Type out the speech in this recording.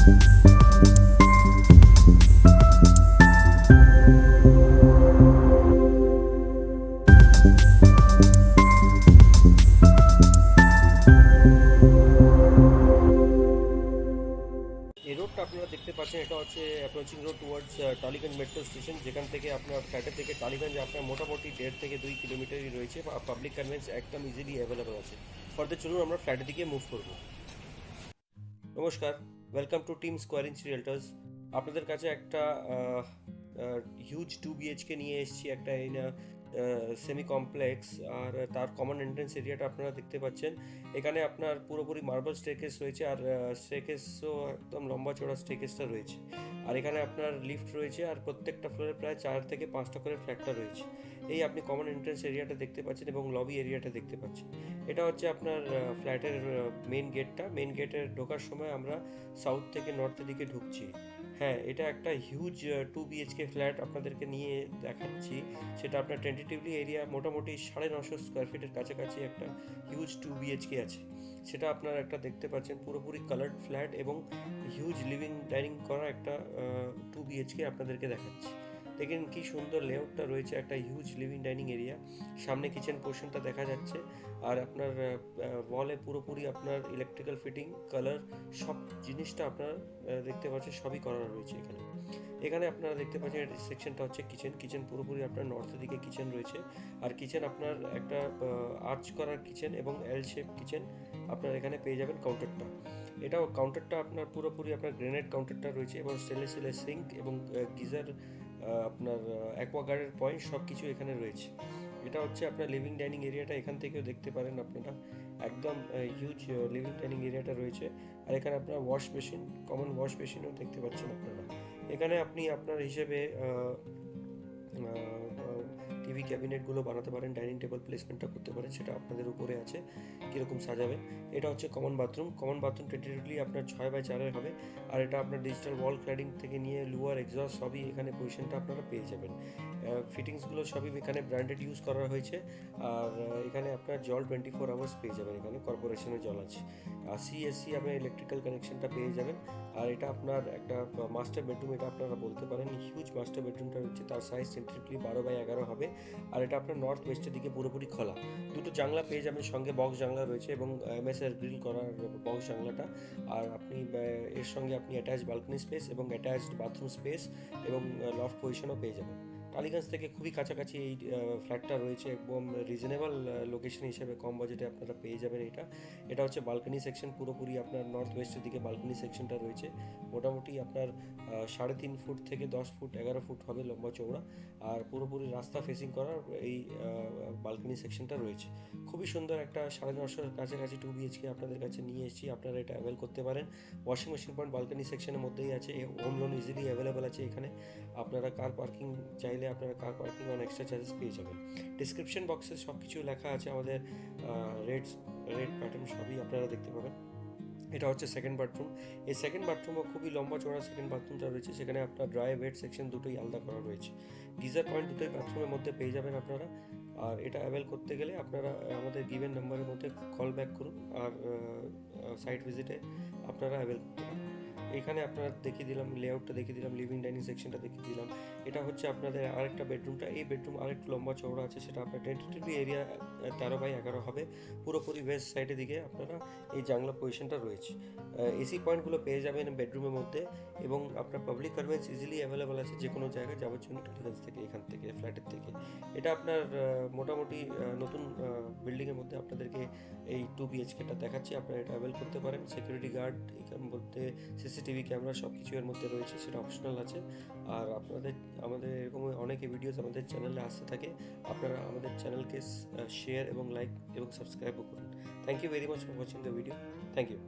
এই রোডটা আপনারা দেখতে পাচ্ছেন, এটা হচ্ছে approaching road towards Tollygunge metro station, যেখান থেকে আপনার ফ্ল্যাটের থেকে টালিগঞ্জ আপনার মোটামুটি 1.5 থেকে 2 কিলোমিটারই রয়েছে, বা পাবলিক কনভেন্স একদম ইজিলি অ্যাভেলেবল আছে। ফর্দার চলুন আমরা ফ্ল্যাটের দিকে মুভ করব। নমস্কার, welcome to Team Square Inch Realtors. আপনাদের কাছে একটা হিউজ 2 BHK নিয়ে এসেছি, একটা সেমি কমপ্লেক্স, আর তার কমন এন্ট্রেন্স এরিয়াটা আপনারা দেখতে পাচ্ছেন। এখানে আপনার পুরোপুরি মার্বেল স্টেকেস রয়েছে, আর স্টেকেসও একদম লম্বা চড়া স্টেকেসটা রয়েছে। আর এখানে আপনার লিফট রয়েছে, আর প্রত্যেকটা ফ্লোরে প্রায় 4 থেকে 5টা করে ফ্ল্যাটটা রয়েছে। এই আপনি কমন এন্ট্রেন্স এরিয়াটা দেখতে পাচ্ছেন এবং লবি এরিয়াটা দেখতে পাচ্ছেন। এটা হচ্ছে আপনার ফ্ল্যাটের মেন গেটটা। মেন গেটের ঢোকার সময় আমরা সাউথ থেকে নর্থের দিকে ঢুকছি। হ্যাঁ, এটা একটা হিউজ 2 BHK ফ্ল্যাট আপনাদেরকে নিয়ে দেখাচ্ছি। সেটা আপনার টেন্টেটিভলি এরিয়া মোটামুটি 950 স্কোয়ার ফিটের কাছাকাছি একটা হিউজ 2 BHK আছে। সেটা আপনারা একটা দেখতে পাচ্ছেন, পুরোপুরি কালার্ড ফ্ল্যাট এবং হিউজ লিভিং ডাইনিং করা একটা 2 BHK আপনাদেরকে দেখাচ্ছি। দেখেন কি সুন্দর লেআউটটা রয়েছে, একটা হিউজ লিভিং ডাইনিং এরিয়া, সামনে কিচেন পোর্শনটা দেখা যাচ্ছে। আর আপনার ওয়ালে পুরোপুরি আপনার ইলেকট্রিক্যাল ফিটিং, কালার, সব জিনিসটা আপনারা দেখতে পাচ্ছেন, সবই করা রয়েছে এখানে। এখানে আপনারা দেখতে পাচ্ছেন সেকশনটা হচ্ছে কিচেন। কিচেন পুরোপুরি আপনার নর্থের দিকে কিচেন রয়েছে। আর কিচেন আপনার একটা আর্চ করার কিচেন এবং এল শেপ কিচেন আপনার এখানে পেয়ে যাবেন। কাউন্টারটা, এটাও কাউন্টারটা আপনার পুরোপুরি আপনার গ্রেনাইট কাউন্টারটা রয়েছে, এবং স্টেনলেস স্টিলের সিঙ্ক এবং গিজার, আপনার অ্যাকোয়াগার্ডের পয়েন্ট, সব কিছু এখানে রয়েছে। এটা হচ্ছে আপনার লিভিং ডাইনিং এরিয়াটা, এখান থেকেও দেখতে পারেন আপনারা, একদম হিউজ লিভিং ডাইনিং এরিয়াটা রয়েছে। আর এখানে আপনার ওয়াশ বেসিন, কমন ওয়াশ বেসিনও দেখতে পাচ্ছেন আপনারা। এখানে আপনি আপনার হিসেবে টিভি ক্যাবিনেটগুলো বানাতে পারেন, ডাইনিং টেবিল প্লেসমেন্টটা করতে পারেন, সেটা আপনাদের উপরে আছে কীরকম সাজাবেন। এটা হচ্ছে common bathroom. Common bathroom tentatively আপনার 6x4 হবে। আর এটা আপনার ডিজিটাল ওয়াল ক্ল্যাডিং থেকে নিয়ে লোয়ার এক্সস্ট সবই এখানে পজিশনটা আপনারা পেয়ে যাবেন। ফিটিংসগুলো সবই এখানে ব্র্যান্ডেড ইউজ করা হয়েছে। আর এখানে আপনার জল 24 আওয়ার্স পেয়ে যাবেন, এখানে কর্পোরেশনের জল আছে। আর সিএসসি আপনার ইলেকট্রিক্যাল কানেকশনটা পেয়ে যাবেন। আর এটা আপনার একটা মাস্টার বেডরুম, এটা আপনারা বলতে পারেন হিউজ মাস্টার বেডরুমটা রয়েছে। তার সাইজ টেন্টেটিভলি 12x11 হবে। আর এটা আপনার নর্থ ওয়েস্টের দিকে পুরোপুরি খোলা। দুটো জানলা পেয়ে যাবেন, সঙ্গে বক্স জানলা রয়েছে এবং এমএসএর গ্রিল করার বক্স জানলাটা। আর আপনি এর সঙ্গে আপনি অ্যাটাচ ব্যালকনি স্পেস এবং অ্যাটাচড বাথরুম স্পেস এবং লফট পজিশনও পেয়ে যাবেন। টালিগঞ্জ থেকে খুবই কাছাকাছি এই ফ্ল্যাটটা রয়েছে, একদম রিজনেবল লোকেশন হিসেবে কম বাজেটে আপনারা পেয়ে যাবেন। এটা হচ্ছে বালকনি সেকশন, পুরোপুরি আপনার নর্থ ওয়েস্টের দিকে বালকনি সেকশনটা রয়েছে। মোটামুটি আপনার 3.5 ফুট থেকে 10 ফুট 11 ফুট হবে লম্বা চওড়া। আর পুরোপুরি রাস্তা ফেসিং করার এই বালকনি সেকশনটা রয়েছে। খুবই সুন্দর একটা 950 কাছাকাছি 2 BHK আপনাদের কাছে নিয়ে এসেছি, আপনারা এটা অ্যাভেল করতে পারেন। ওয়াশিং মেশিন পয়েন্ট বালকনি সেকশনের মধ্যেই আছে। হোম লোন ইজিলি অ্যাভেলেবেল আছে এখানে। আপনারা কার পার্কিং চাইলে আপনারা car parking on extra charges পেয়ে যাবেন। ডিসক্রিপশন বক্সে সব কিছু লেখা আছে, আমাদের রেট প্যাটার্ন সবই আপনারা দেখতে পাবেন। এটা হচ্ছে সেকেন্ড বাথরুম। এই সেকেন্ড বাথরুমও খুবই লম্বা চড়া সেকেন্ড বাথরুমটা রয়েছে, সেখানে আপনার ড্রাই ওয়েট সেকশন দুটোই আলাদা করা রয়েছে। গিজার পয়েন্ট দুটোই বাথরুমের মধ্যে পেয়ে যাবেন আপনারা। আর এটা অ্যাভেল করতে গেলে আপনারা আমাদের গিভেন নাম্বারের মধ্যে কল ব্যাক করুন, আর সাইট ভিজিটে আপনারা অ্যাভেল করতে পারেন। এখানে আপনারা দেখিয়ে দিলাম লেআউটটা, দেখিয়ে দিলাম লিভিং ডাইনিং সেকশনটা দেখিয়ে দিলাম। এটা হচ্ছে আপনাদের আরেকটা বেডরুমটা। এই বেডরুম আরেকটু লম্বা চওড়া আছে, সেটা আপনার টেন্টেটিভলি এরিয়া 13x11 হবে। পুরোপুরি ওয়েস্ট সাইডের দিকে আপনারা এই জানলা পজিশনটা রয়েছে। এসি পয়েন্টগুলো পেয়ে যাবেন বেডরুমের মধ্যে, এবং আপনার পাবলিক কনভেন্স ইজিলি অ্যাভেলেবেল আছে যে কোনো জায়গায় যাওয়ার জন্য টালিগঞ্জ থেকে, এখান থেকে ফ্ল্যাটের থেকে। এটা আপনার মোটামুটি নতুন বিল্ডিংয়ের মধ্যে আপনাদেরকে এই 2 BHKটা দেখাচ্ছি, আপনারা এটা অ্যাভেল করতে পারেন। সিকিউরিটি গার্ড এখান মধ্যে, সিসিটিভি ক্যামেরা সব কিছু এর মধ্যে রয়েছে, সেটা অপশনাল আছে। আর আমাদের এরকম অনেক ভিডিওস আমাদের চ্যানেলে আসতে থাকে, আপনারা আমাদের চ্যানেলকে শেয়ার এবং লাইক এবং সাবস্ক্রাইবও করুন। Thank you very much for watching the video. Thank you.